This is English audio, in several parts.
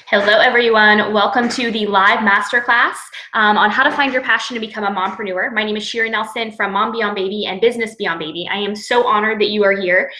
Hello, everyone. Welcome to the live masterclass on how to find your passion to become a mompreneur. My name is Shira Nelson from Mom Beyond Baby and Business Beyond Baby. I am so honored that you are here.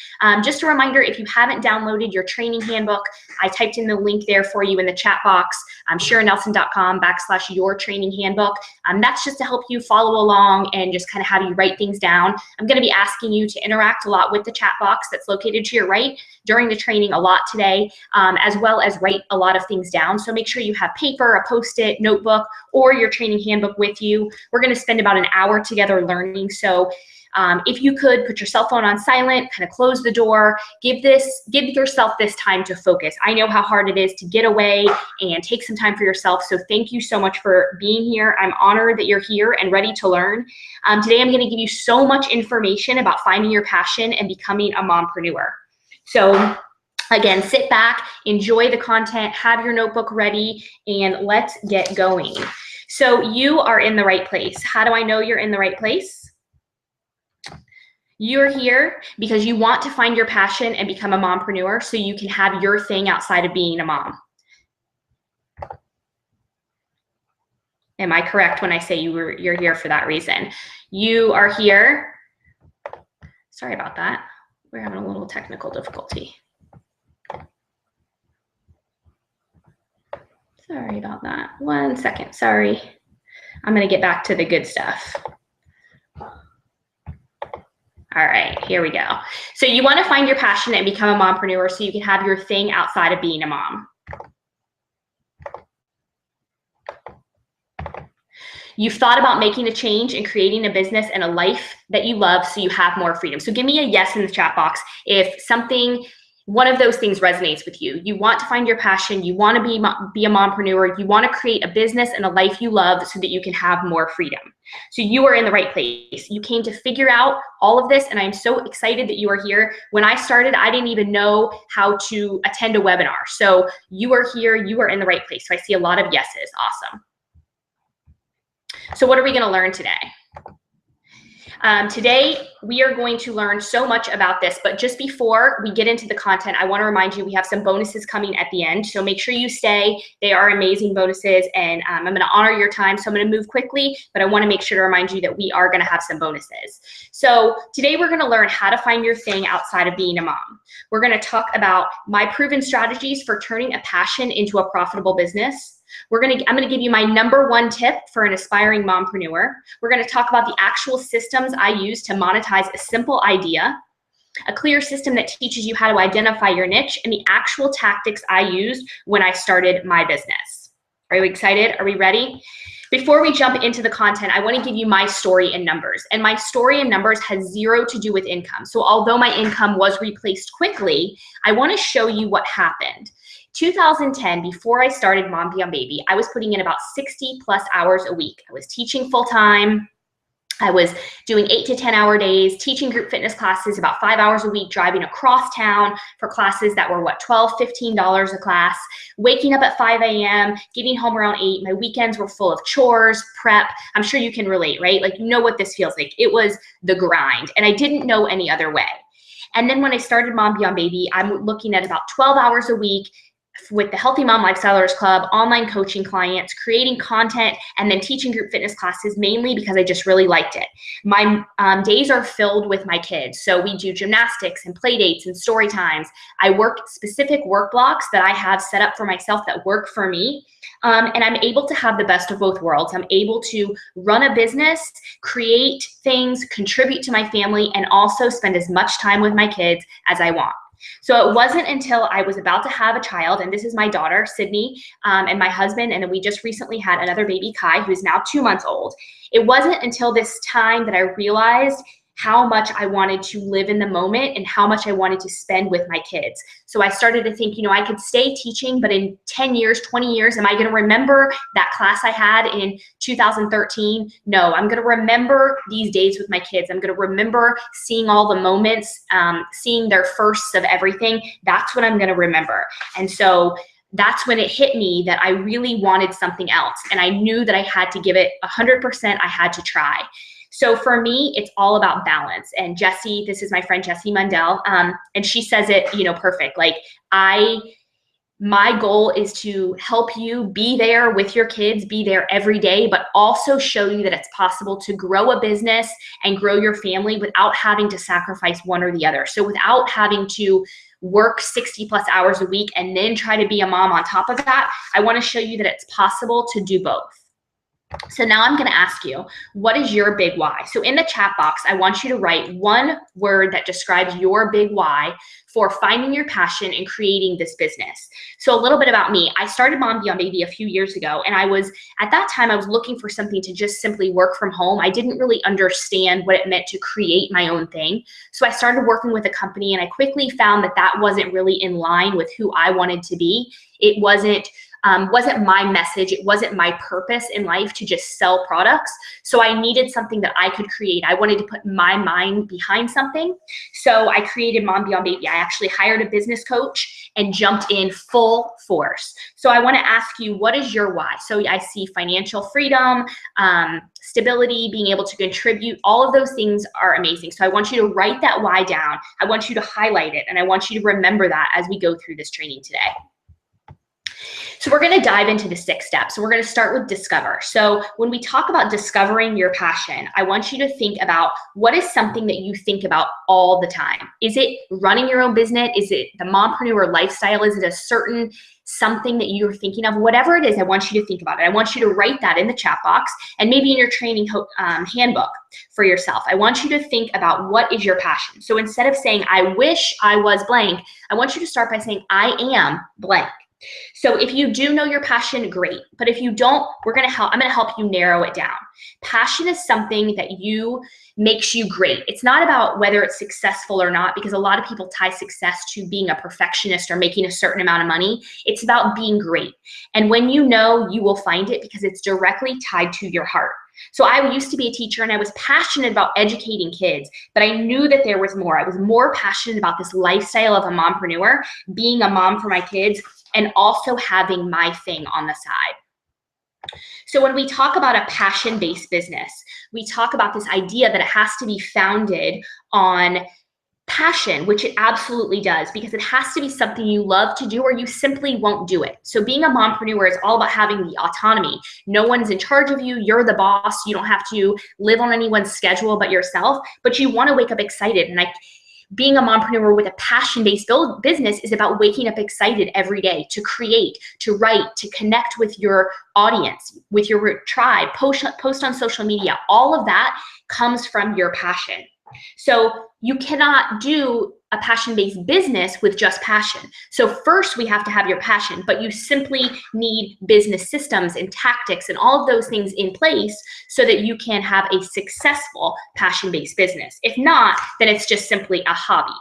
Just a reminder, if you haven't downloaded your training handbook, I typed in the link there for you in the chat box, shiranelson.com/your training handbook. That's just to help you follow along and just kind of have you write things down. I'm going to be asking you to interact a lot with the chat box that's located to your right during the training a lot today, as well as write a lot of things down. So make sure you have paper, a Post-it, notebook, or your training handbook with you. We're going to spend about an hour together learning. So if you could put your cell phone on silent, kind of close the door, give yourself this time to focus. I know how hard it is to get away and take some time for yourself. So thank you so much for being here. I'm honored that you're here and ready to learn. Today I'm going to give you so much information about finding your passion and becoming a mompreneur. So again, sit back, enjoy the content, have your notebook ready, and let's get going. So you are in the right place. How do I know you're in the right place? You're here because you want to find your passion and become a mompreneur so you can have your thing outside of being a mom. Am I correct when I say you're here for that reason? You are here. Sorry about that. We're having a little technical difficulty. Sorry about that. 1 second. Sorry. I'm going to get back to the good stuff. All right, here we go. So you want to find your passion and become a mompreneur so you can have your thing outside of being a mom. You've thought about making a change and creating a business and a life that you love so you have more freedom. So give me a yes in the chat box if one of those things resonates with you. You want to find your passion, you want to be a mompreneur, you want to create a business and a life you love so that you can have more freedom. So you are in the right place. You came to figure out all of this, and I'm so excited that you are here. When I started, I didn't even know how to attend a webinar. So you are here, you are in the right place. So I see a lot of yeses. Awesome. So what are we going to learn today? Today, we are going to learn so much about this, but just before we get into the content, I want to remind you we have some bonuses coming at the end, so make sure you stay. They are amazing bonuses, and I'm going to honor your time, so I'm going to move quickly, but I want to make sure to remind you that we are going to have some bonuses. So today, we're going to learn how to find your thing outside of being a mom. We're going to talk about my proven strategies for turning a passion into a profitable business. I'm going to give you my #1 tip for an aspiring mompreneur. We're going to talk about the actual systems I use to monetize a simple idea, a clear system that teaches you how to identify your niche, and the actual tactics I used when I started my business. Are you excited? Are we ready? Before we jump into the content, I want to give you my story in numbers. And my story in numbers has zero to do with income. So although my income was replaced quickly, I want to show you what happened. 2010, before I started Mom Beyond Baby, I was putting in about 60+ hours a week. I was teaching full-time. I was doing 8 to 10 hour days, teaching group fitness classes about 5 hours a week, driving across town for classes that were $12, $15 a class, waking up at 5 a.m., getting home around 8. My weekends were full of chores, prep. I'm sure you can relate, right? Like, you know what this feels like. It was the grind, and I didn't know any other way. And then when I started Mom Beyond Baby, I'm looking at about 12 hours a week with the Healthy Mom Lifestylers Club, online coaching clients, creating content, and then teaching group fitness classes, mainly because I just really liked it. My days are filled with my kids. So we do gymnastics and play dates and story times. I work specific work blocks that I have set up for myself that work for me. And I'm able to have the best of both worlds. I'm able to run a business, create things, contribute to my family, and also spend as much time with my kids as I want. So it wasn't until I was about to have a child, and this is my daughter, Sydney, and my husband, and then we just recently had another baby, Kai, who's now 2 months old. It wasn't until this time that I realized how much I wanted to live in the moment and how much I wanted to spend with my kids. So I started to think, I could stay teaching, but in 10 years, 20 years, am I going to remember that class I had in 2013? No, I'm going to remember these days with my kids. I'm going to remember seeing all the moments, seeing their firsts of everything. That's what I'm going to remember. And so that's when it hit me that I really wanted something else. And I knew that I had to give it 100%. I had to try. So for me, it's all about balance. And Jessie, this is my friend Jessie Mundell, and she says it, perfect. Like My goal is to help you be there with your kids, be there every day, but also show you that it's possible to grow a business and grow your family without having to sacrifice one or the other. So without having to work 60 plus hours a week and then try to be a mom on top of that, I want to show you that it's possible to do both. So now I'm going to ask you, what is your big why? So in the chat box, I want you to write one word that describes your big why for finding your passion and creating this business. So a little bit about me. I started Mom Beyond Baby a few years ago, and at that time, I was looking for something to just simply work from home. I didn't really understand what it meant to create my own thing. So I started working with a company, and I quickly found that that wasn't really in line with who I wanted to be. It wasn't my message. It wasn't my purpose in life to just sell products. So I needed something that I could create. I wanted to put my mind behind something. So I created Mom Beyond Baby. I actually hired a business coach and jumped in full force. So I want to ask you, what is your why? So I see financial freedom, stability, being able to contribute. All of those things are amazing. So I want you to write that why down. I want you to highlight it, and I want you to remember that as we go through this training today. So we're going to dive into the 6 steps. So we're going to start with discover. So when we talk about discovering your passion, I want you to think about what is something that you think about all the time. Is it running your own business? Is it the mompreneur lifestyle? Is it a certain something that you're thinking of? Whatever it is, I want you to think about it. I want you to write that in the chat box and maybe in your training handbook for yourself. I want you to think about what is your passion. So instead of saying, I wish I was blank, I want you to start by saying, I am blank. So if you do know your passion, great. But if you don't, I'm going to help you narrow it down. Passion is something that makes you great. It's not about whether it's successful or not, because a lot of people tie success to being a perfectionist or making a certain amount of money. It's about being great. And when you know, you will find it because it's directly tied to your heart. So I used to be a teacher and I was passionate about educating kids, but I knew that there was more. I was more passionate about this lifestyle of a mompreneur, being a mom for my kids, and also having my thing on the side. So when we talk about a passion-based business, we talk about this idea that it has to be founded on passion, which it absolutely does, because it has to be something you love to do or you simply won't do it. So being a mompreneur is all about having the autonomy. No one's in charge of you. You're the boss. You don't have to live on anyone's schedule but yourself, but you want to wake up excited. And being a mompreneur with a passion-based business is about waking up excited every day to create, to write, to connect with your audience, with your tribe, post on social media. All of that comes from your passion. So you cannot do a passion-based business with just passion. So first we have to have your passion, but you simply need business systems and tactics and all of those things in place so that you can have a successful passion-based business. If not, then it's just simply a hobby.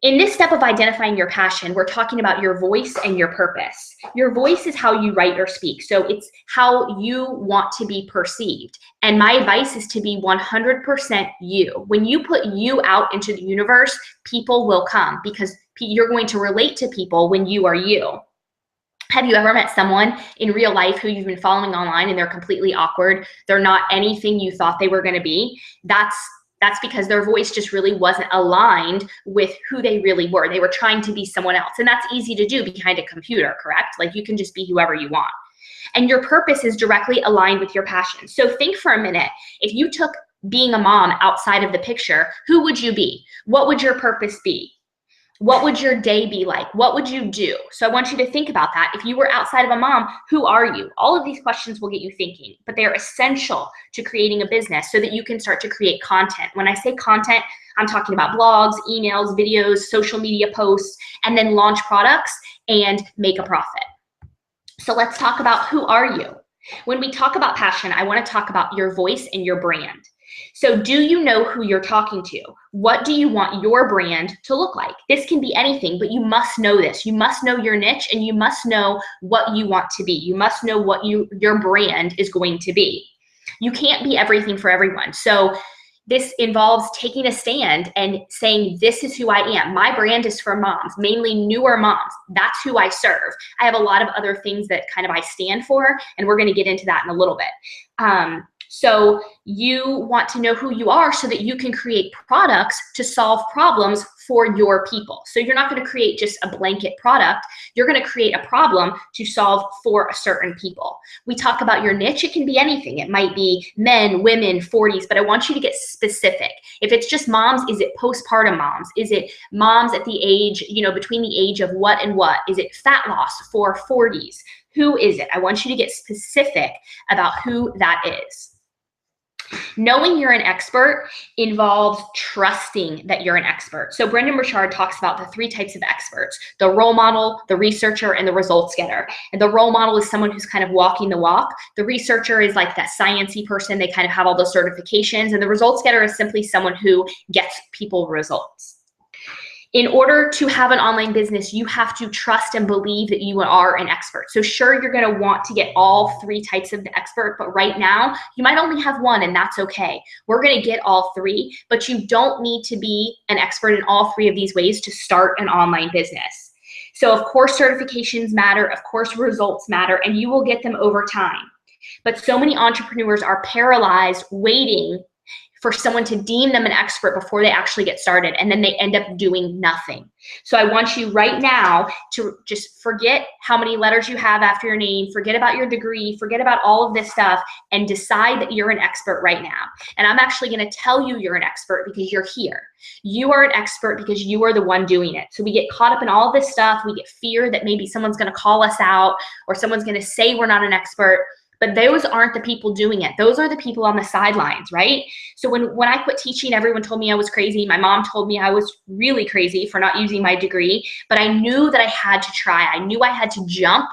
In this step of identifying your passion, we're talking about your voice and your purpose. Your voice is how you write or speak. So it's how you want to be perceived. And my advice is to be 100% you. When you put you out into the universe, people will come because you're going to relate to people when you are you. Have you ever met someone in real life who you've been following online and they're completely awkward? They're not anything you thought they were going to be. That's because their voice just really wasn't aligned with who they really were. They were trying to be someone else. And that's easy to do behind a computer, correct? Like you can just be whoever you want. And your purpose is directly aligned with your passion. So think for a minute, if you took being a mom outside of the picture, who would you be? What would your purpose be? What would your day be like? What would you do? So I want you to think about that. If you were outside of a mom, who are you? All of these questions will get you thinking, but they're essential to creating a business so that you can start to create content. When I say content, I'm talking about blogs, emails, videos, social media posts, and then launch products and make a profit. So let's talk about who are you? When we talk about passion, I want to talk about your voice and your brand. So do you know who you're talking to? What do you want your brand to look like? This can be anything, but you must know this. You must know your niche and you must know what you want to be. You must know what your brand is going to be. You can't be everything for everyone. So this involves taking a stand and saying, this is who I am. My brand is for moms, mainly newer moms. That's who I serve. I have a lot of other things that kind of I stand for, and we're going to get into that in a little bit. So you want to know who you are so that you can create products to solve problems for your people. So you're not going to create just a blanket product. You're going to create a problem to solve for a certain people. We talk about your niche. It can be anything. It might be men, women, 40s, but I want you to get specific. If it's just moms, is it postpartum moms? Is it moms at the age, between the age of what and what? Is it fat loss for 40s? Who is it? I want you to get specific about who that is. Knowing you're an expert involves trusting that you're an expert. So Brendan Burchard talks about the 3 types of experts: the role model, the researcher, and the results getter. And the role model is someone who's kind of walking the walk. The researcher is like that sciencey person. They kind of have all those certifications. And the results getter is simply someone who gets people results. In order to have an online business, you have to trust and believe that you are an expert. So sure, you're going to want to get all 3 types of the expert, but right now you might only have one, and that's okay. We're going to get all 3, but you don't need to be an expert in all 3 of these ways to start an online business. So of course, certifications matter. Of course, results matter, and you will get them over time. But so many entrepreneurs are paralyzed waiting for someone to deem them an expert before they actually get started, and then they end up doing nothing. So I want you right now to just forget how many letters you have after your name, forget about your degree, forget about all of this stuff, and decide that you're an expert right now. And I'm actually gonna tell you you're an expert because you're here. You are an expert because you are the one doing it. So we get caught up in all this stuff, we get fear that maybe someone's gonna call us out or someone's gonna say we're not an expert. But those aren't the people doing it. Those are the people on the sidelines, right? So when I quit teaching, everyone told me I was crazy. My mom told me I was really crazy for not using my degree, but I knew that I had to try. I knew I had to jump.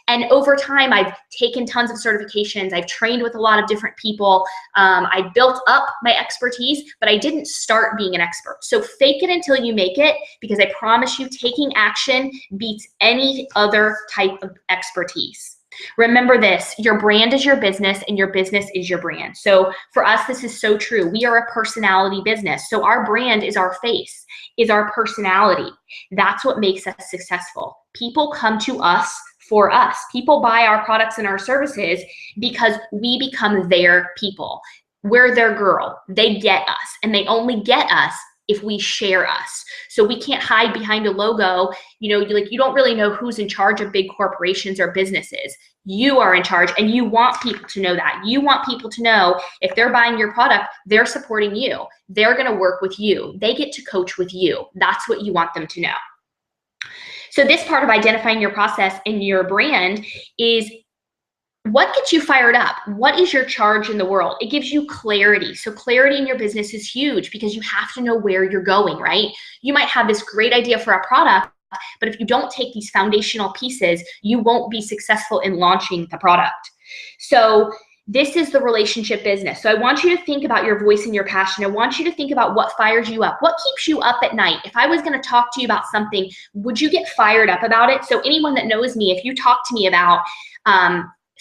And over time, I've taken tons of certifications. I've trained with a lot of different people. I built up my expertise, but I didn't start being an expert. So fake it until you make it, because I promise you, taking action beats any other type of expertise. Remember this, your brand is your business and your business is your brand. So for us, this is so true. We are a personality business. So our brand is our face, is our personality. That's what makes us successful. People come to us for us. People buy our products and our services because we become their people. We're their girl. They get us, and they only get us if we share us. So we can't hide behind a logo. You don't really know who's in charge of big corporations or businesses. You are in charge, and you want people to know that. You want people to know if they're buying your product, they're supporting you. They're gonna work with you. They get to coach with you. That's what you want them to know. So this part of identifying your process and your brand is what gets you fired up? What is your charge in the world? It gives you clarity. So clarity in your business is huge because you have to know where you're going, right? You might have this great idea for a product, but if you don't take these foundational pieces, you won't be successful in launching the product. So this is the relationship business. So I want you to think about your voice and your passion. I want you to think about what fires you up. What keeps you up at night? If I was going to talk to you about something, would you get fired up about it? So anyone that knows me, if you talk to me about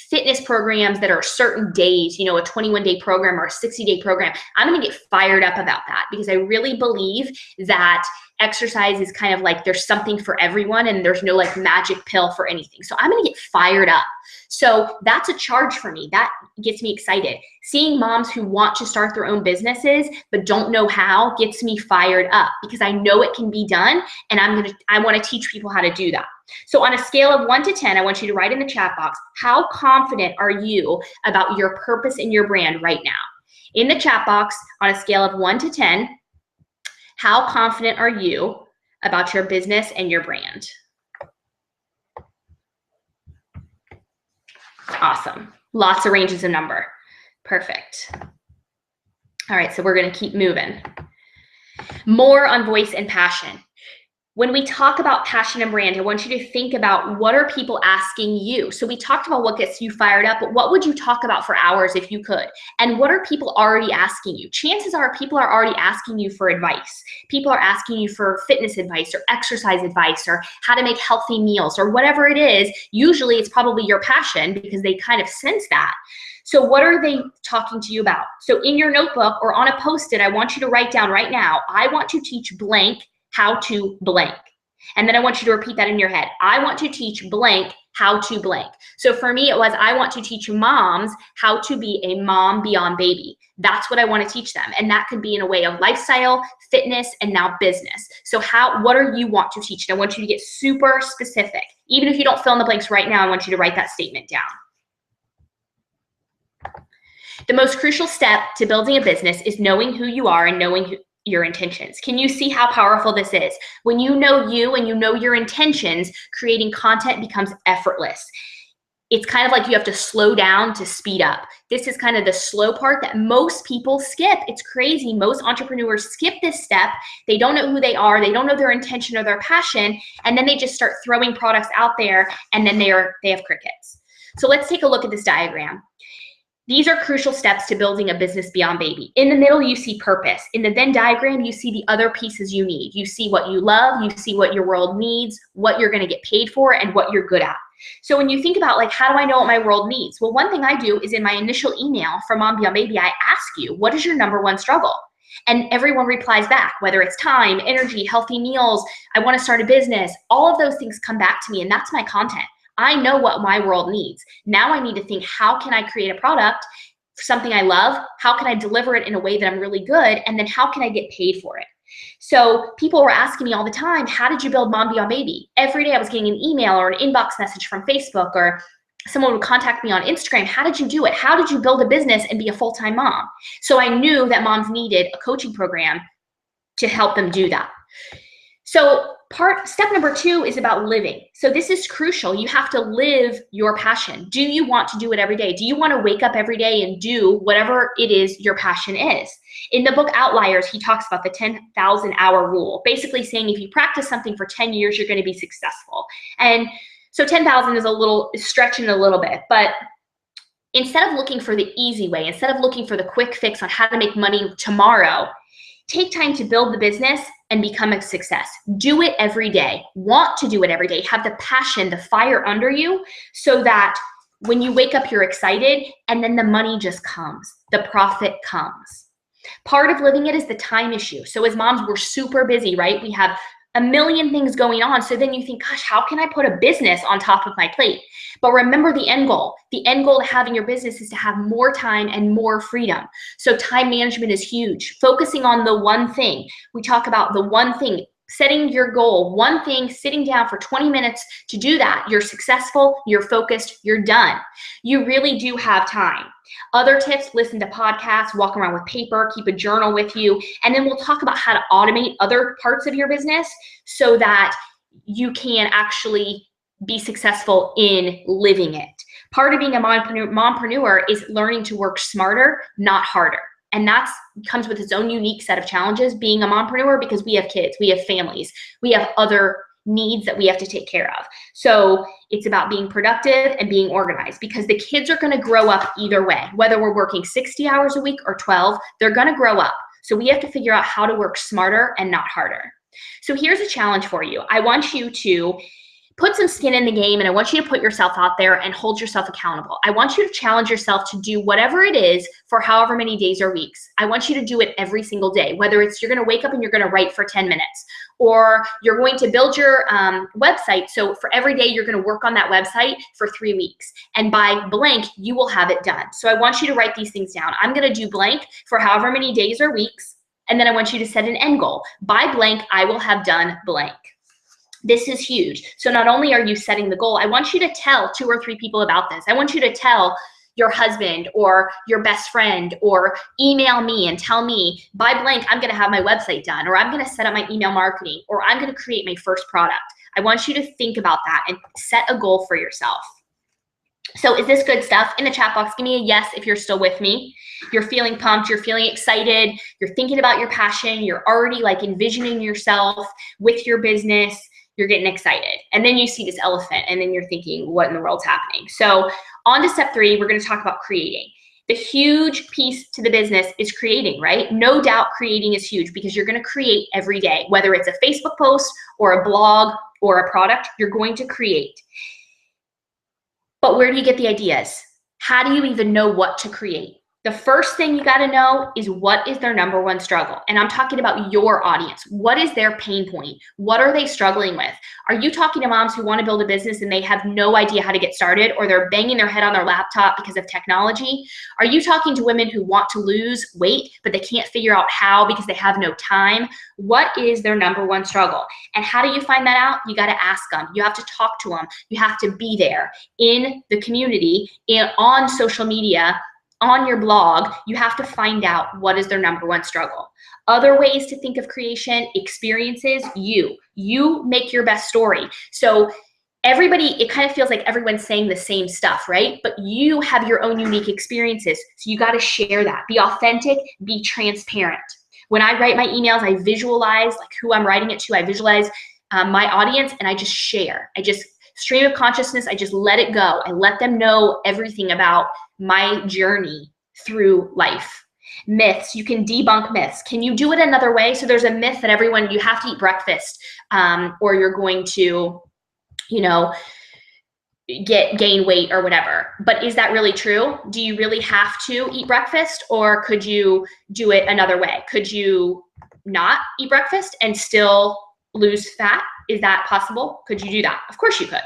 fitness programs that are certain days, a 21-day program or a 60-day program, I'm going to get fired up about that because I really believe that exercise is kind of like there's something for everyone and there's no like magic pill for anything. So I'm going to get fired up. So that's a charge for me. That gets me excited. Seeing moms who want to start their own businesses but don't know how gets me fired up because I know it can be done, and I want to teach people how to do that. So on a scale of 1 to 10, I want you to write in the chat box, how confident are you about your purpose and your brand right now? In the chat box, on a scale of 1 to 10, how confident are you about your business and your brand? Awesome. Lots of ranges of number. Perfect. All right, so we're going to keep moving. More on voice and passion. When we talk about passion and brand, I want you to think about what are people asking you. So we talked about what gets you fired up, but what would you talk about for hours if you could? And what are people already asking you? Chances are people are already asking you for advice. People are asking you for fitness advice or exercise advice or how to make healthy meals or whatever it is. Usually it's probably your passion because they kind of sense that. So what are they talking to you about? So in your notebook or on a Post-it, I want you to write down right now, I want to teach blank how to blank. And then I want you to repeat that in your head. I want to teach blank how to blank. So for me, it was, I want to teach moms how to be a mom beyond baby. That's what I want to teach them. And that could be in a way of lifestyle, fitness, and now business. So what do you want to teach? And I want you to get super specific. Even if you don't fill in the blanks right now, I want you to write that statement down. The most crucial step to building a business is knowing who you are and knowing your intentions. Can you see how powerful this is? When you know you and you know your intentions, creating content becomes effortless. It's kind of like you have to slow down to speed up. This is kind of the slow part that most people skip. It's crazy. Most entrepreneurs skip this step. They don't know who they are. They don't know their intention or their passion. And then they just start throwing products out there, and then they have crickets. So let's take a look at this diagram. These are crucial steps to building a business beyond baby. In the middle, you see purpose. In the Venn diagram, you see the other pieces you need. You see what you love, you see what your world needs, what you're gonna get paid for, and what you're good at. So when you think about like, how do I know what my world needs? Well, one thing I do is in my initial email for Mom Beyond Baby, I ask you, what is your #1 struggle? And everyone replies back, whether it's time, energy, healthy meals, I wanna start a business, all of those things come back to me, and that's my content. I know what my world needs. Now I need to think, how can I create a product for something I love? How can I deliver it in a way that I'm really good? And then how can I get paid for it? So people were asking me all the time, how did you build Mom Beyond Baby? Every day I was getting an email or an inbox message from Facebook, or someone would contact me on Instagram. How did you do it? How did you build a business and be a full-time mom? So I knew that moms needed a coaching program to help them do that. So step #2 is about living. So this is crucial. You have to live your passion. Do you want to do it every day? Do you want to wake up every day and do whatever it is your passion is? In the book Outliers, he talks about the 10,000 hour rule, basically saying if you practice something for 10 years, you're going to be successful. And so 10,000 is stretching a little bit, but instead of looking for the easy way, instead of looking for the quick fix on how to make money tomorrow, take time to build the business and become a success. Do it every day. Want to do it every day. Have the passion, the fire under you, so that when you wake up, you're excited, and then the money just comes. The profit comes. Part of living it is the time issue. So as moms, we're super busy, right? We have a million things going on. So then you think, gosh, how can I put a business on top of my plate? But remember the end goal. The end goal of having your business is to have more time and more freedom. So time management is huge. Focusing on the one thing. We talk about the one thing, setting your goal, one thing, sitting down for 20 minutes to do that. You're successful, you're focused, you're done. You really do have time. Other tips, listen to podcasts, walk around with paper, keep a journal with you, and then we'll talk about how to automate other parts of your business so that you can actually be successful in living it. Part of being a mompreneur is learning to work smarter, not harder. And that comes with its own unique set of challenges, being a mompreneur, because we have kids, we have families, we have other needs that we have to take care of. So it's about being productive and being organized, because the kids are gonna grow up either way. Whether we're working 60 hours a week or 12, they're gonna grow up. So we have to figure out how to work smarter and not harder. So here's a challenge for you. I want you to put some skin in the game, and I want you to put yourself out there and hold yourself accountable. I want you to challenge yourself to do whatever it is for however many days or weeks. I want you to do it every single day, whether it's you're gonna wake up and you're gonna write for 10 minutes, or you're going to build your website. So for every day, you're gonna work on that website for 3 weeks. And by blank, you will have it done. So I want you to write these things down. I'm gonna do blank for however many days or weeks. And then I want you to set an end goal. By blank, I will have done blank. This is huge. So not only are you setting the goal, I want you to tell 2 or 3 people about this. I want you to tell your husband or your best friend, or email me and tell me, by blank, I'm gonna have my website done, or I'm gonna set up my email marketing, or I'm gonna create my first product. I want you to think about that and set a goal for yourself. So is this good stuff? In the chat box, give me a yes if you're still with me. You're feeling pumped, you're feeling excited, you're thinking about your passion, you're already like envisioning yourself with your business, you're getting excited. And then you see this elephant and then you're thinking, what in the world's happening? So on to step 3, we're gonna talk about creating. The huge piece to the business is creating, right? No doubt creating is huge, because you're gonna create every day. Whether it's a Facebook post or a blog or a product, you're going to create. But where do you get the ideas? How do you even know what to create? The first thing you got to know is what is their number one struggle. And I'm talking about your audience. What is their pain point? What are they struggling with? Are you talking to moms who want to build a business and they have no idea how to get started, or they're banging their head on their laptop because of technology? Are you talking to women who want to lose weight, but they can't figure out how because they have no time? What is their number one struggle? And how do you find that out? You got to ask them. You have to talk to them. You have to be there in the community, on social media, on your blog. You have to find out what is their number one struggle. Other ways to think of creation, experiences, you make your best story. So everybody, it kind of feels like everyone's saying the same stuff, right? But you have your own unique experiences. So you got to share that. Be authentic, be transparent. When I write my emails, I visualize like who I'm writing it to. I visualize my audience, and I just share. I just stream of consciousness. I just let it go. I let them know everything about my journey through life. Myths, you can debunk myths. Can you do it another way? So there's a myth that everyone, you have to eat breakfast or you're going to, gain weight or whatever. But is that really true? Do you really have to eat breakfast, or could you do it another way? Could you not eat breakfast and still lose fat? Is that possible? Could you do that? Of course you could.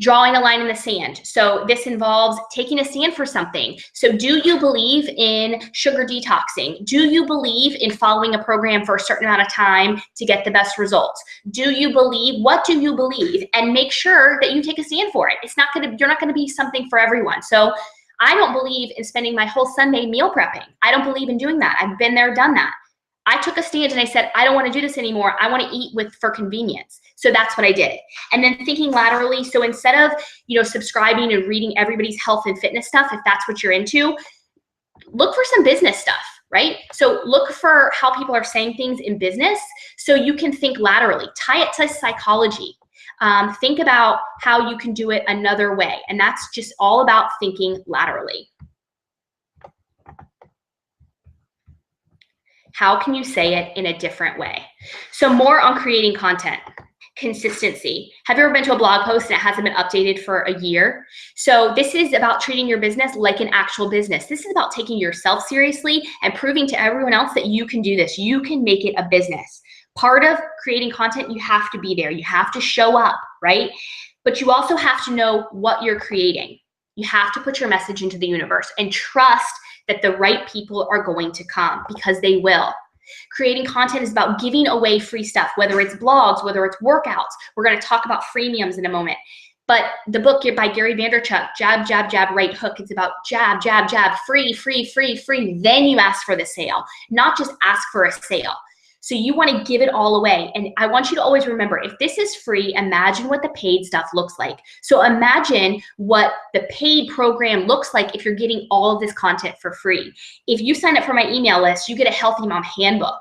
Drawing a line in the sand. So this involves taking a stand for something. So do you believe in sugar detoxing? Do you believe in following a program for a certain amount of time to get the best results? What do you believe? And make sure that you take a stand for it. You're not gonna be something for everyone. So I don't believe in spending my whole Sunday meal prepping. I don't believe in doing that. I've been there, done that. I took a stand and I said, I don't want to do this anymore. I want to eat for convenience. So that's what I did. And then thinking laterally. So instead of, subscribing and reading everybody's health and fitness stuff, if that's what you're into, look for some business stuff, right? So look for how people are saying things in business so you can think laterally. Tie it to psychology. Think about how you can do it another way. And that's just all about thinking laterally. How can you say it in a different way? So more on creating content. Consistency. Have you ever been to a blog post and it hasn't been updated for a year? So this is about treating your business like an actual business. This is about taking yourself seriously and proving to everyone else that you can do this. You can make it a business. Part of creating content, you have to be there. You have to show up, right? But you also have to know what you're creating. You have to put your message into the universe and trust that the right people are going to come, because they will. Creating content is about giving away free stuff, whether it's blogs, whether it's workouts. We're going to talk about freemiums in a moment. But the book by Gary Vaynerchuk, Jab, Jab, Jab, Right Hook, it's about jab, jab, jab, free, free, free, free. Then you ask for the sale, not just ask for a sale. So you want to give it all away. And I want you to always remember, if this is free, imagine what the paid stuff looks like. So imagine what the paid program looks like if you're getting all of this content for free. If you sign up for my email list, you get a Healthy Mom Handbook.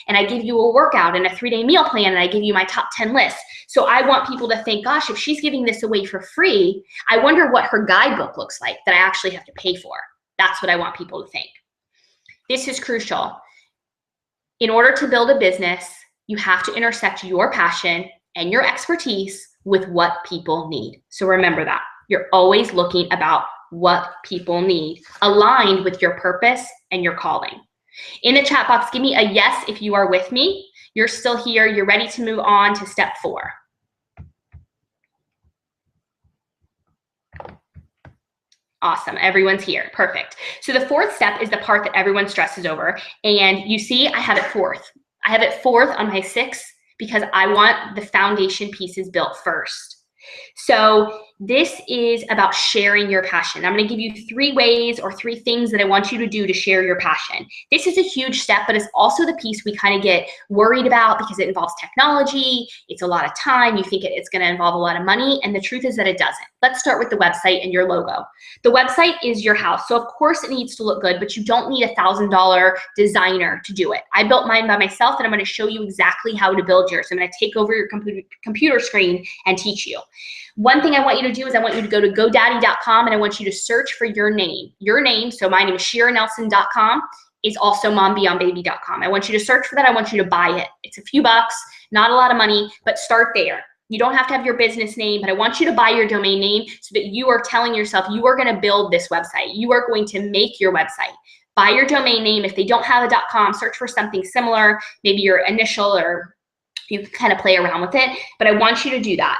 And I give you a workout and a 3-day meal plan, and I give you my top 10 lists. So I want people to think, gosh, if she's giving this away for free, I wonder what her guidebook looks like that I actually have to pay for. That's what I want people to think. This is crucial. In order to build a business, you have to intersect your passion and your expertise with what people need. So remember that. You're always looking about what people need, aligned with your purpose and your calling. In the chat box, give me a yes if you are with me. You're still here. You're ready to move on to step 4. Awesome. Everyone's here. Perfect. So the 4th step is the part that everyone stresses over. And you see, I have it 4th. I have it 4th on my 6th because I want the foundation pieces built first. So this is about sharing your passion. I'm going to give you 3 ways or 3 things that I want you to do to share your passion. This is a huge step, but it's also the piece we kind of get worried about because it involves technology. It's a lot of time. You think it's going to involve a lot of money. And the truth is that it doesn't. Let's start with the website and your logo. The website is your house. So of course it needs to look good, but you don't need a $1,000 designer to do it. I built mine by myself, and I'm going to show you exactly how to build yours. I'm going to take over your computer screen and teach you. One thing I want you to do is I want you to go to GoDaddy.com, and I want you to search for your name. Your name, so my name is ShiraNelson.com, is also MomBeyondBaby.com. I want you to search for that. I want you to buy it. It's a few bucks, not a lot of money, but start there. You don't have to have your business name, but I want you to buy your domain name so that you are telling yourself you are going to build this website. You are going to make your website. buy your domain name. If they don't have a .com, search for something similar, maybe your initial, or you can kind of play around with it, but I want you to do that.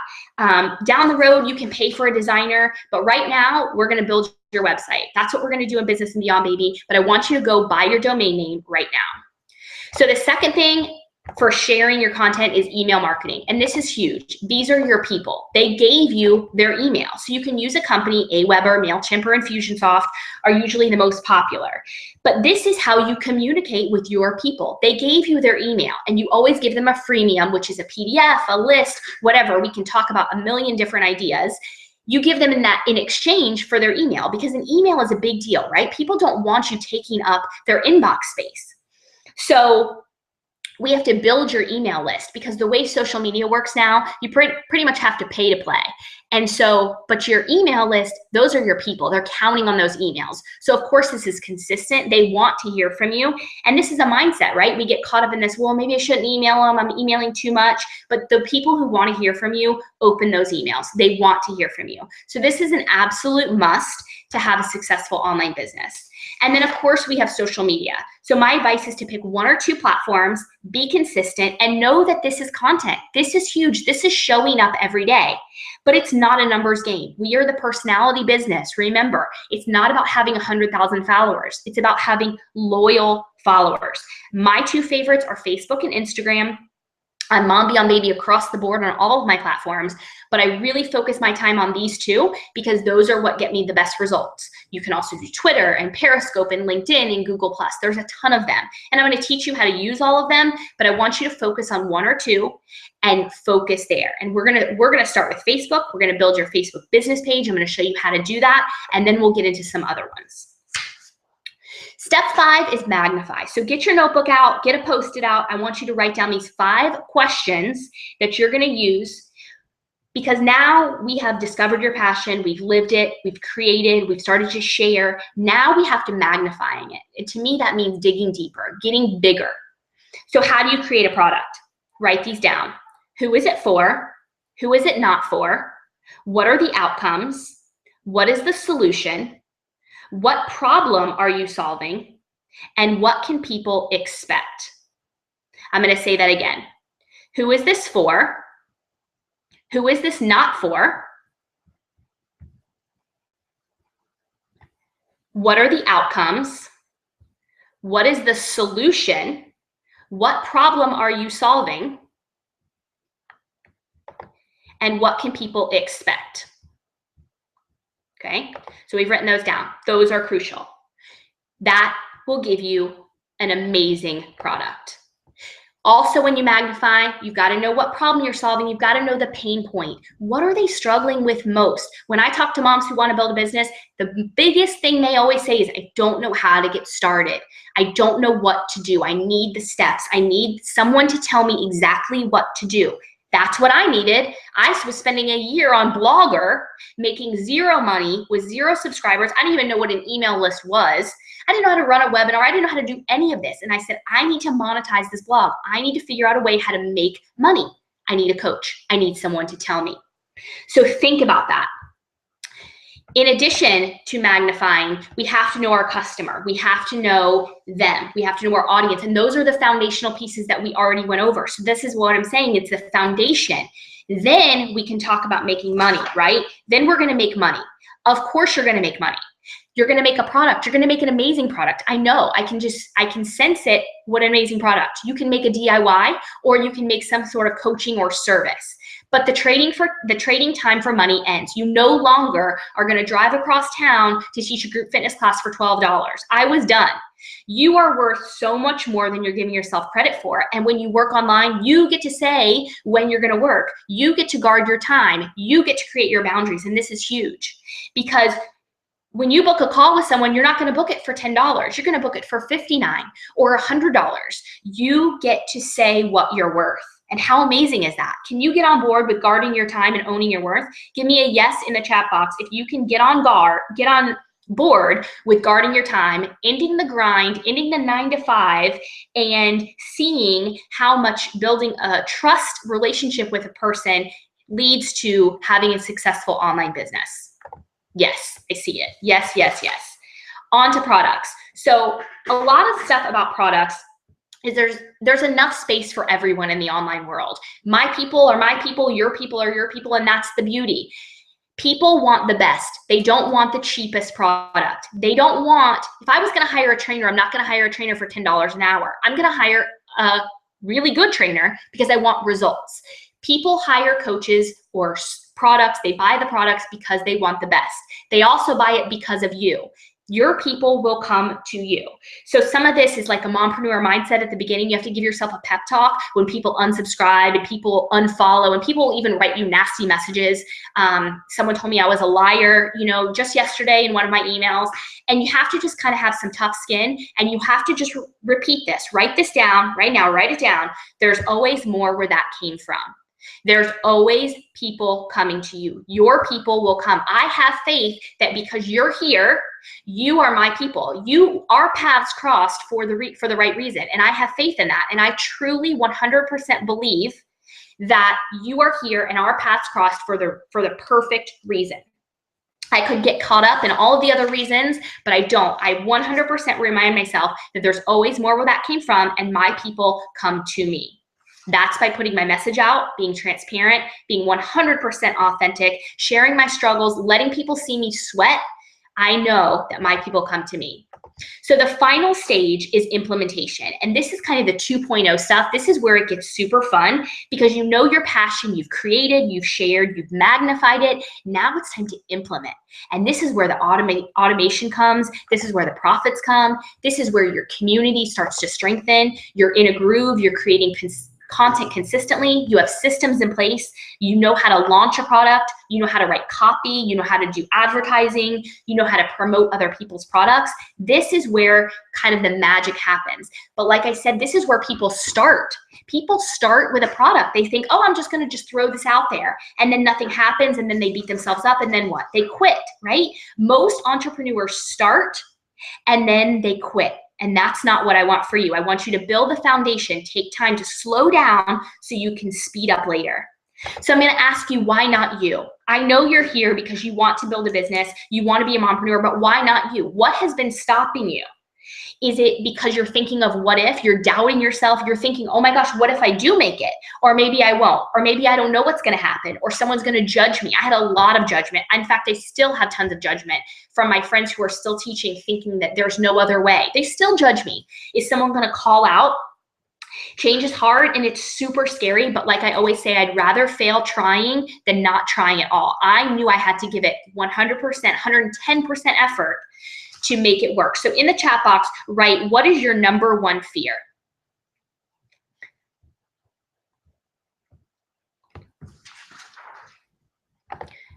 Down the road, you can pay for a designer, but right now we're gonna build your website. That's what we're gonna do in Business and Beyond, baby, but I want you to go buy your domain name right now. So the second thing for sharing your content is email marketing. And this is huge. These are your people. They gave you their email. So you can use a company, Aweber, MailChimp, or Infusionsoft are usually the most popular. But this is how you communicate with your people. They gave you their email, and you always give them a freemium, which is a PDF, a list, whatever. We can talk about a million different ideas. You give them in exchange for their email, because an email is a big deal, right? People don't want you taking up their inbox space. So we have to build your email list, because the way social media works now, you pretty much have to pay to play. And so, but your email list, those are your people. They're counting on those emails. So of course this is consistent. They want to hear from you. And this is a mindset, right? We get caught up in this, well, maybe I shouldn't email them. I'm emailing too much. But the people who want to hear from you, open those emails. They want to hear from you. So this is an absolute must to have a successful online business. And then of course we have social media. So my advice is to pick 1 or 2 platforms, be consistent, and know that this is content. This is huge. This is showing up every day, but it's not a numbers game. We are the personality business. Remember, it's not about having 100,000 followers. It's about having loyal followers. My 2 favorites are Facebook and Instagram. I'm Mom Beyond Baby across the board on all of my platforms, but I really focus my time on these 2 because those are what get me the best results. You can also do Twitter and Periscope and LinkedIn and Google+. There's a ton of them. And I'm gonna teach you how to use all of them, but I want you to focus on 1 or 2 and focus there. And we're gonna start with Facebook. We're gonna build your Facebook business page. I'm gonna show you how to do that, and then we'll get into some other ones. Step 5 is Magnify. So get your notebook out, get a Post-it out. I want you to write down these 5 questions that you're gonna use, because now we have discovered your passion, we've lived it, we've created, we've started to share. Now we have to magnifying it. And to me, that means digging deeper, getting bigger. So how do you create a product? Write these down. Who is it for? Who is it not for? What are the outcomes? What is the solution? What problem are you solving? And what can people expect? I'm going to say that again. Who is this for? Who is this not for? What are the outcomes? What is the solution? What problem are you solving? And what can people expect? Okay, so we've written those down. Those are crucial. That will give you an amazing product. Also, when you magnify, you've got to know what problem you're solving. You've got to know the pain point. What are they struggling with most? When I talk to moms who want to build a business, the biggest thing they always say is, I don't know how to get started. I don't know what to do. I need the steps. I need someone to tell me exactly what to do. That's what I needed. I was spending a year on Blogger, making 0 money with 0 subscribers. I didn't even know what an email list was. I didn't know how to run a webinar. I didn't know how to do any of this. And I said, I need to monetize this blog. I need to figure out a way how to make money. I need a coach. I need someone to tell me. So think about that. In addition to magnifying, we have to know our customer. We have to know them. We have to know our audience. And those are the foundational pieces that we already went over. So this is what I'm saying. It's the foundation. Then we can talk about making money, right? Then we're going to make money. Of course, you're going to make money. You're going to make a product. You're going to make an amazing product. I know. I can sense it. What an amazing product. You can make a DIY, or you can make some sort of coaching or service. But the trading time for money ends. You no longer are going to drive across town to teach a group fitness class for $12. I was done. You are worth so much more than you're giving yourself credit for. And when you work online, you get to say when you're going to work. You get to guard your time. You get to create your boundaries. And this is huge, because when you book a call with someone, you're not going to book it for $10. You're going to book it for $59 or $100. You get to say what you're worth. And how amazing is that? Can you get on board with guarding your time and owning your worth? Give me a yes in the chat box if you can get on board with guarding your time, ending the grind, ending the 9 to 5, and seeing how much building a trust relationship with a person leads to having a successful online business. Yes, I see it. Yes, yes, yes. On to products. So a lot of stuff about products is there's enough space for everyone in the online world. My people are my people, your people are your people, and that's the beauty. People want the best. They don't want the cheapest product. They don't want, if I was gonna hire a trainer, I'm not gonna hire a trainer for $10 an hour. I'm gonna hire a really good trainer because I want results. People hire coaches or products, they buy the products because they want the best. They also buy it because of you. Your people will come to you. So some of this is like a mompreneur mindset at the beginning. You have to give yourself a pep talk when people unsubscribe and people unfollow and people will even write you nasty messages. Someone told me I was a liar, you know, just yesterday in one of my emails. And you have to just kind of have some tough skin and you have to just repeat this. Write this down right now, write it down. There's always more where that came from. There's always people coming to you. Your people will come. I have faith that because you're here, you are my people. Our paths crossed for the right reason. And I have faith in that. And I truly 100% believe that you are here and our paths crossed for the perfect reason. I could get caught up in all of the other reasons, but I don't. I 100% remind myself that there's always more where that came from and my people come to me. That's by putting my message out, being transparent, being 100% authentic, sharing my struggles, letting people see me sweat. I know that my people come to me. So the final stage is implementation. And this is kind of the 2.0 stuff. This is where it gets super fun because you know your passion, you've created, you've shared, you've magnified it. Now it's time to implement. And this is where the automation comes. This is where the profits come. This is where your community starts to strengthen. You're in a groove. You're creating content consistently, you have systems in place, you know how to launch a product, you know how to write copy, you know how to do advertising, you know how to promote other people's products. This is where kind of the magic happens. But like I said, this is where people start. People start with a product. They think, oh, I'm just gonna throw this out there. And then nothing happens and then they beat themselves up and then what? They quit, right? Most entrepreneurs start and then they quit. And that's not what I want for you. I want you to build the foundation, take time to slow down so you can speed up later. So I'm gonna ask you, why not you? I know you're here because you want to build a business, you wanna be a mompreneur, but why not you? What has been stopping you? Is it because you're thinking of what if? You're doubting yourself. You're thinking, oh my gosh, what if I do make it? Or maybe I won't. Or maybe I don't know what's going to happen. Or someone's going to judge me. I had a lot of judgment. In fact, I still have tons of judgment from my friends who are still teaching, thinking that there's no other way. They still judge me. Is someone going to call out? Change is hard and it's super scary, but like I always say, I'd rather fail trying than not trying at all. I knew I had to give it 100%, 110% effort to make it work. So in the chat box, write, what is your number one fear?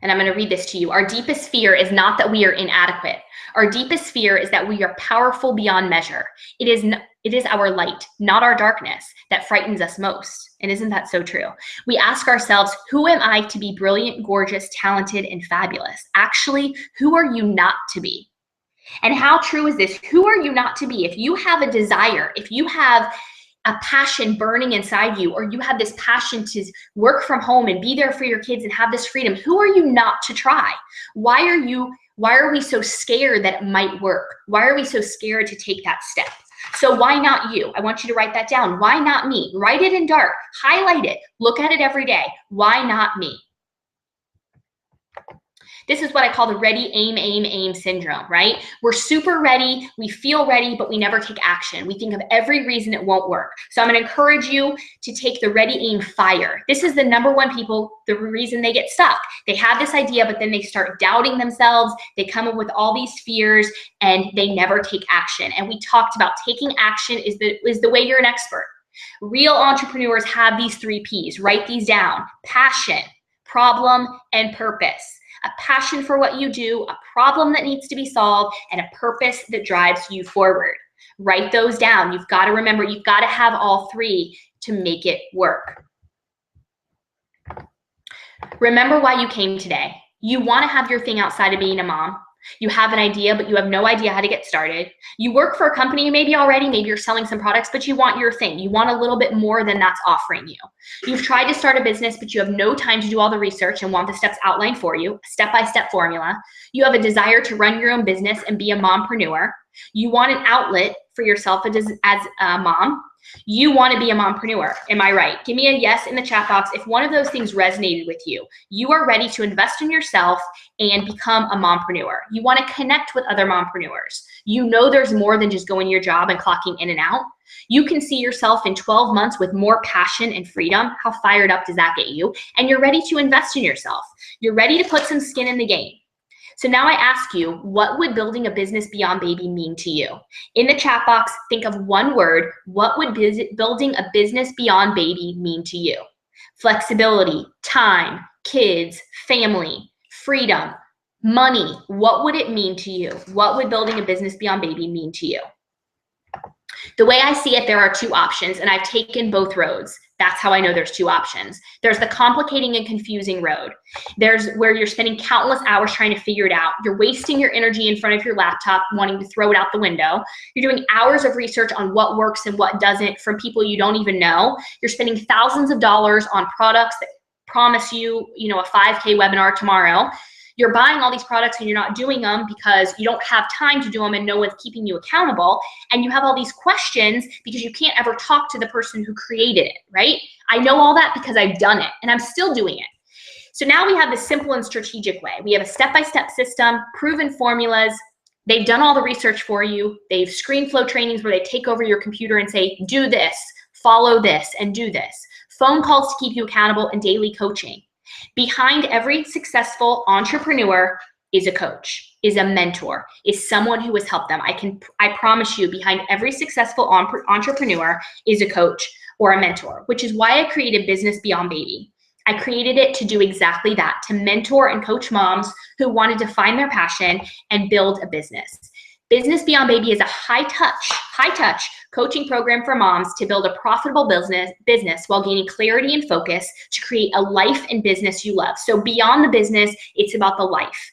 And I'm going to read this to you. Our deepest fear is not that we are inadequate. Our deepest fear is that we are powerful beyond measure. It is our light, not our darkness, that frightens us most. And isn't that so true? We ask ourselves, who am I to be brilliant, gorgeous, talented, and fabulous? Actually, who are you not to be? And how true is this? Who are you not to be? If you have a desire, if you have a passion burning inside you, or you have this passion to work from home and be there for your kids and have this freedom, who are you not to try? Why are we so scared that it might work? Why are we so scared to take that step? So why not you? I want you to write that down. Why not me? Write it in dark, highlight it, look at it every day. Why not me? This is what I call the ready, aim, aim, aim syndrome, right? We're super ready, we feel ready, but we never take action. We think of every reason it won't work. So I'm gonna encourage you to take the ready, aim, fire. This is the number one the reason they get stuck. They have this idea, but then they start doubting themselves. They come up with all these fears and they never take action. And we talked about taking action is the way you're an expert. Real entrepreneurs have these 3 Ps. Write these down: passion, problem, and purpose. A passion for what you do, a problem that needs to be solved, and a purpose that drives you forward. Write those down. You've got to remember, you've got to have all 3 to make it work. Remember why you came today. You want to have your thing outside of being a mom. You have an idea, but you have no idea how to get started. You work for a company maybe already, maybe you're selling some products, but you want your thing. You want a little bit more than that's offering you. You've tried to start a business, but you have no time to do all the research and want the steps outlined for you, step-by-step formula. You have a desire to run your own business and be a mompreneur. You want an outlet for yourself as a mom. You want to be a mompreneur. Am I right? Give me a yes in the chat box if one of those things resonated with you. You are ready to invest in yourself and become a mompreneur. You want to connect with other mompreneurs. You know there's more than just going your job and clocking in and out. You can see yourself in 12 months with more passion and freedom. How fired up does that get you? And you're ready to invest in yourself. You're ready to put some skin in the game. So now I ask you, what would building a business beyond baby mean to you? In the chat box, think of one word. What would building a business beyond baby mean to you? Flexibility, time, kids, family, freedom, money. What would it mean to you? What would building a business beyond baby mean to you? The way I see it, there are two options, and I've taken both roads. That's how I know there's two options. There's the complicating and confusing road. There's where you're spending countless hours trying to figure it out. You're wasting your energy in front of your laptop, wanting to throw it out the window. You're doing hours of research on what works and what doesn't from people you don't even know. You're spending thousands of dollars on products that promise you, a 5K webinar tomorrow. You're buying all these products and you're not doing them because you don't have time to do them and no one's keeping you accountable. And you have all these questions because you can't ever talk to the person who created it, right? I know all that because I've done it and I'm still doing it. So now we have the simple and strategic way. We have a step-by-step system, proven formulas. They've done all the research for you. They've screen flow trainings where they take over your computer and say, do this, follow this, and do this. Phone calls to keep you accountable and daily coaching. Behind every successful entrepreneur is a coach, is a mentor, is someone who has helped them. I promise you, behind every successful entrepreneur is a coach or a mentor, which is why I created Business Beyond Baby. I created it to do exactly that, to mentor and coach moms who wanted to find their passion and build a business. Business Beyond Baby is a high touch coaching program for moms to build a profitable business while gaining clarity and focus to create a life and business you love. So beyond the business, it's about the life.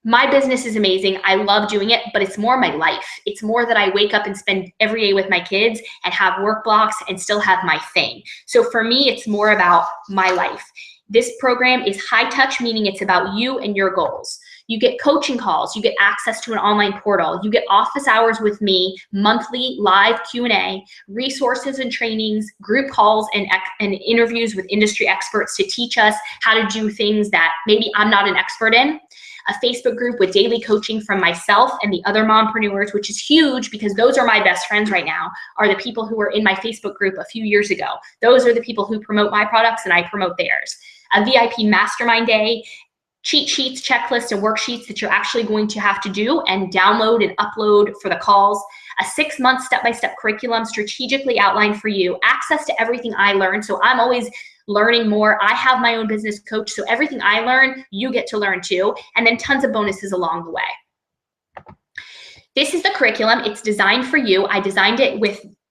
My business is amazing. I love doing it, but it's more my life. It's more that I wake up and spend every day with my kids and have work blocks and still have my thing. So for me, it's more about my life. This program is high touch, meaning it's about you and your goals. You get coaching calls, you get access to an online portal, you get office hours with me, monthly live Q&A, resources and trainings, group calls and interviews with industry experts to teach us how to do things that maybe I'm not an expert in. A Facebook group with daily coaching from myself and the other mompreneurs, which is huge because those are my best friends right now, are the people who were in my Facebook group a few years ago. Those are the people who promote my products and I promote theirs. A VIP mastermind day, cheat sheets, checklists, and worksheets that you're actually going to have to do and download and upload for the calls, a 6-month step-by-step curriculum strategically outlined for you, access to everything I learned. So I'm always learning more. I have my own business coach, so everything I learn, you get to learn too, and then tons of bonuses along the way. This is the curriculum. It's designed for you. I designed it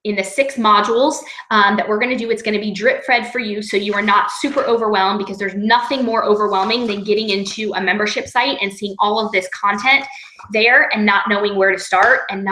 in the 6 modules that we're gonna do. It's gonna be drip fed for you so you are not super overwhelmed, because there's nothing more overwhelming than getting into a membership site and seeing all of this content there and not knowing where to start and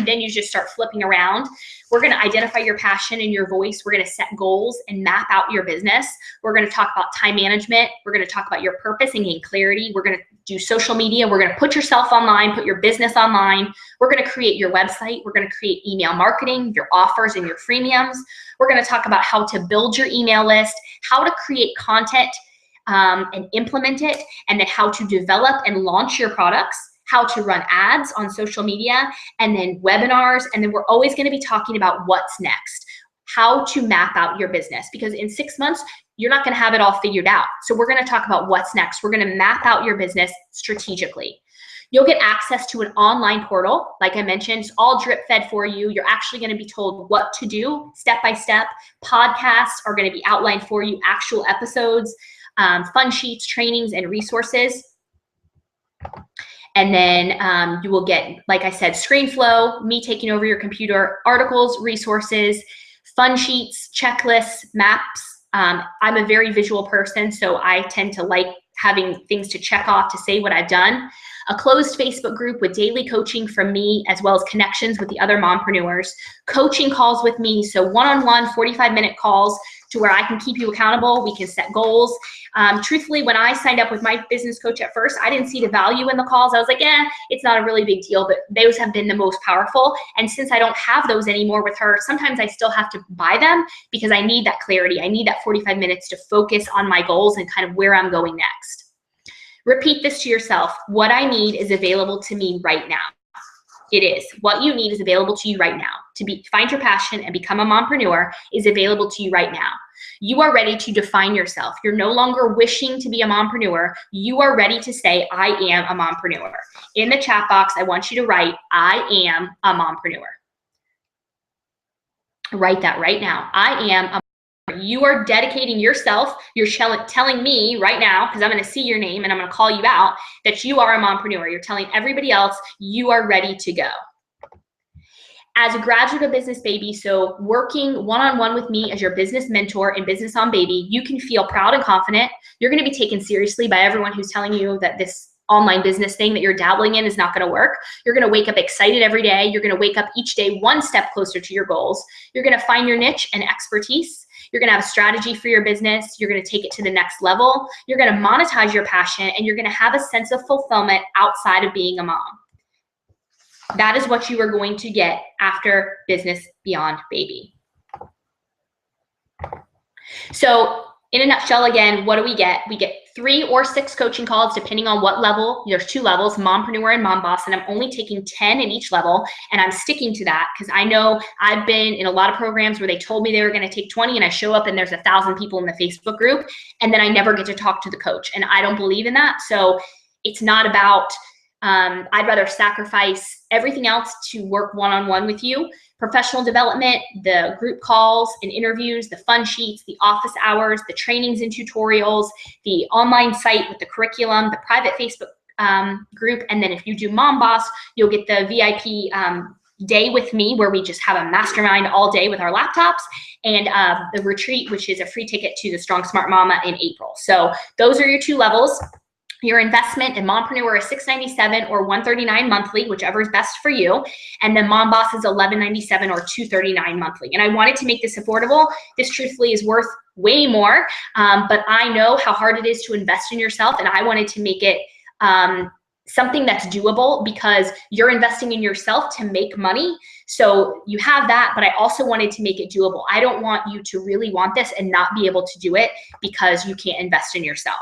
then you just start flipping around. We're gonna identify your passion and your voice. We're gonna set goals and map out your business. We're gonna talk about time management. We're gonna talk about your purpose and gain clarity. We're gonna do social media. We're gonna put yourself online, put your business online. We're gonna create your website. We're gonna create email marketing, your offers and your freemiums. We're gonna talk about how to build your email list, how to create content and implement it, and then how to develop and launch your products, how to run ads on social media, and then webinars. And then we're always gonna be talking about what's next, how to map out your business, because in 6 months, you're not gonna have it all figured out. So we're gonna talk about what's next. We're gonna map out your business strategically. You'll get access to an online portal. Like I mentioned, it's all drip fed for you. You're actually gonna be told what to do step by step. Podcasts are gonna be outlined for you, actual episodes, fun sheets, trainings, and resources. And then you will get, like I said, screen flow, me taking over your computer, articles, resources, fun sheets, checklists, maps. I'm a very visual person, so I tend to like having things to check off to say what I've done. A closed Facebook group with daily coaching from me, as well as connections with the other mompreneurs. Coaching calls with me, so one-on-one 45-minute calls to where I can keep you accountable. We can set goals. Truthfully, when I signed up with my business coach at first, I didn't see the value in the calls. I was like, it's not a really big deal, but those have been the most powerful. And since I don't have those anymore with her, sometimes I still have to buy them because I need that clarity. I need that 45 minutes to focus on my goals and kind of where I'm going next. Repeat this to yourself. What I need is available to me right now. It is. What you need is available to you right now. Find your passion and become a mompreneur is available to you right now. You are ready to define yourself. You're no longer wishing to be a mompreneur. You are ready to say, I am a mompreneur. In the chat box, I want you to write, I am a mompreneur. Write that right now. I am a mompreneur. You are dedicating yourself. You're telling me right now, because I'm going to see your name and I'm going to call you out, that you are a mompreneur. You're telling everybody else you are ready to go. As a graduate of Business Baby, so working one-on-one with me as your business mentor in Business on Baby, you can feel proud and confident. You're going to be taken seriously by everyone who's telling you that this online business thing that you're dabbling in is not going to work. You're going to wake up excited every day. You're going to wake up each day one step closer to your goals. You're going to find your niche and expertise. You're going to have a strategy for your business. You're going to take it to the next level. You're going to monetize your passion, and you're going to have a sense of fulfillment outside of being a mom. That is what you are going to get after Business Beyond Baby. So in a nutshell, again, what do we get? We get 3 or 6 coaching calls, depending on what level. There's 2 levels, mompreneur and mom boss, and I'm only taking 10 in each level, and I'm sticking to that because I know I've been in a lot of programs where they told me they were going to take 20, and I show up and there's 1,000 people in the Facebook group, and then I never get to talk to the coach, and I don't believe in that. So it's not about, I'd rather sacrifice everything else to work one-on-one with you. Professional development, the group calls and interviews, the fun sheets, the office hours, the trainings and tutorials, the online site with the curriculum, the private Facebook group. And then if you do Mom Boss, you'll get the VIP day with me where we just have a mastermind all day with our laptops, and the retreat, which is a free ticket to the Strong Smart Mama in April. So those are your 2 levels. Your investment in Mompreneur is $697 or $139 monthly, whichever is best for you. And then Mom Boss is $1197 or $239 monthly. And I wanted to make this affordable. This truthfully is worth way more, but I know how hard it is to invest in yourself, and I wanted to make it something that's doable because you're investing in yourself to make money. So you have that, but I also wanted to make it doable. I don't want you to really want this and not be able to do it because you can't invest in yourself.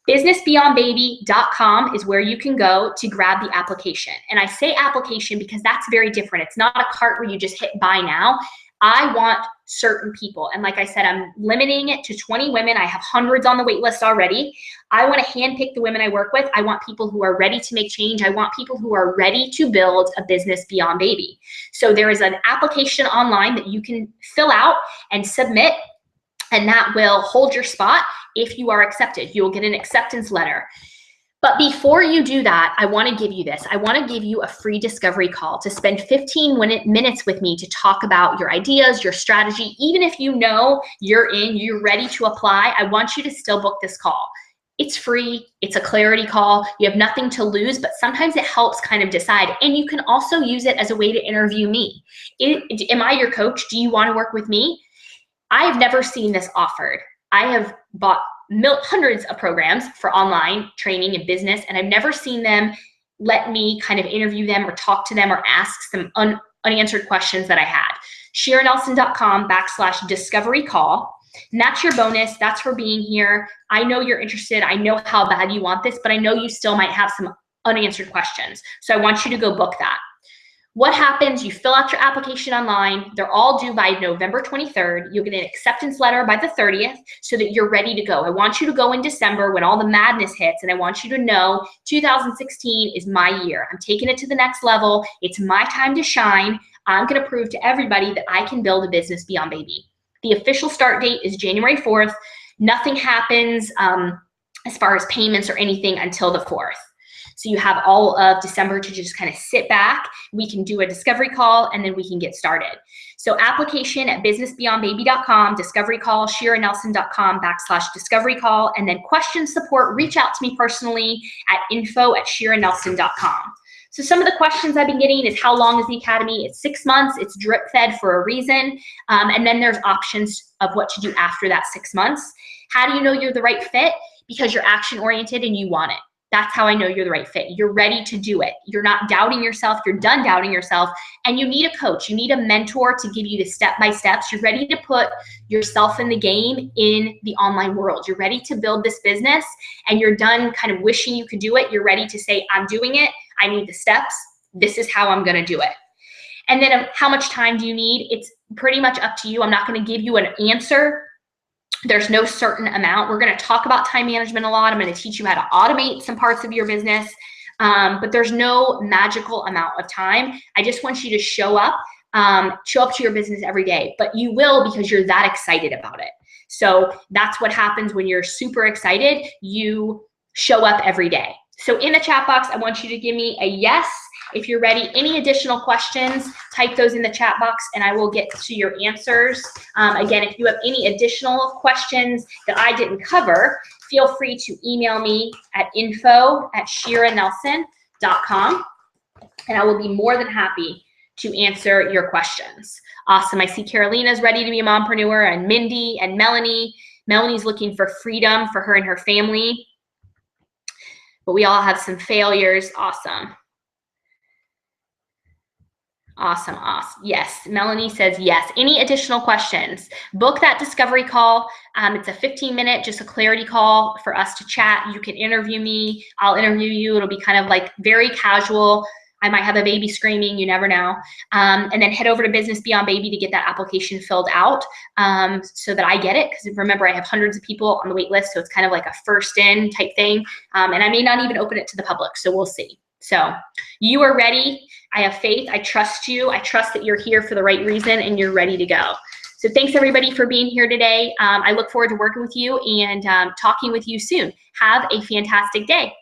BusinessBeyondBaby.com is where you can go to grab the application. And I say application because that's very different. It's not a cart where you just hit buy now. I want certain people. And like I said, I'm limiting it to 20 women. I have hundreds on the wait list already. I want to handpick the women I work with. I want people who are ready to make change. I want people who are ready to build a business beyond baby. So there is an application online that you can fill out and submit, and that will hold your spot. If you are accepted, you will get an acceptance letter. But before you do that, I want to give you this. I want to give you a free discovery call to spend 15 minutes with me to talk about your ideas, your strategy. Even if you know you're ready to apply, I want you to still book this call. It's free. It's a clarity call. You have nothing to lose, but sometimes it helps kind of decide. And you can also use it as a way to interview me. Am I your coach? Do you want to work with me? I have never seen this offered. I have bought hundreds of programs for online training and business, and I've never seen them let me kind of interview them or talk to them or ask some unanswered questions that I had. ShiraNelson.com/discovery call. And that's your bonus. That's for being here. I know you're interested. I know how bad you want this, but I know you still might have some unanswered questions. So I want you to go book that. What happens? You fill out your application online. They're all due by November 23rd. You'll get an acceptance letter by the 30th so that you're ready to go. I want you to go in December when all the madness hits, and I want you to know 2016 is my year. I'm taking it to the next level. It's my time to shine. I'm going to prove to everybody that I can build a business beyond baby. The official start date is January 4th. Nothing happens as far as payments or anything until the 4th. So you have all of December to just kind of sit back. We can do a discovery call, and then we can get started. So application at businessbeyondbaby.com, discovery call, ShiraNelson.com/discovery call, and then question support, reach out to me personally at info@ShiraNelson.com. So some of the questions I've been getting is, how long is the academy? It's 6 months. It's drip fed for a reason. And then there's options of what to do after that 6 months. How do you know you're the right fit? Because you're action oriented and you want it. That's how I know you're the right fit. You're ready to do it. You're not doubting yourself. You're done doubting yourself. And you need a coach. You need a mentor to give you the step-by-steps. You're ready to put yourself in the game in the online world. You're ready to build this business, and you're done kind of wishing you could do it. You're ready to say, I'm doing it. I need the steps. This is how I'm going to do it. And then how much time do you need? It's pretty much up to you. I'm not going to give you an answer. There's no certain amount. We're going to talk about time management a lot. I'm going to teach you how to automate some parts of your business, but there's no magical amount of time. I just want you to show up to your business every day, but you will because you're that excited about it. So that's what happens when you're super excited. You show up every day. So in the chat box, I want you to give me a yes if you're ready. Any additional questions, type those in the chat box and I will get to your answers. Again, if you have any additional questions that I didn't cover, feel free to email me at info@shiranelson.com and I will be more than happy to answer your questions. Awesome. I see Carolina's ready to be a mompreneur, and Mindy and Melanie. Melanie's looking for freedom for her and her family. But we all have some failures. Awesome. Awesome, awesome. Yes, Melanie says yes. Any additional questions? Book that discovery call. It's a 15-minute, just a clarity call for us to chat. You can interview me. I'll interview you. It'll be kind of like very casual. I might have a baby screaming, you never know. And then head over to Business Beyond Baby to get that application filled out so that I get it. Because remember, I have hundreds of people on the wait list, so it's kind of like a first in type thing. And I may not even open it to the public, so we'll see. So you are ready. I have faith. I trust you. I trust that you're here for the right reason and you're ready to go. So thanks everybody for being here today. I look forward to working with you and talking with you soon. Have a fantastic day.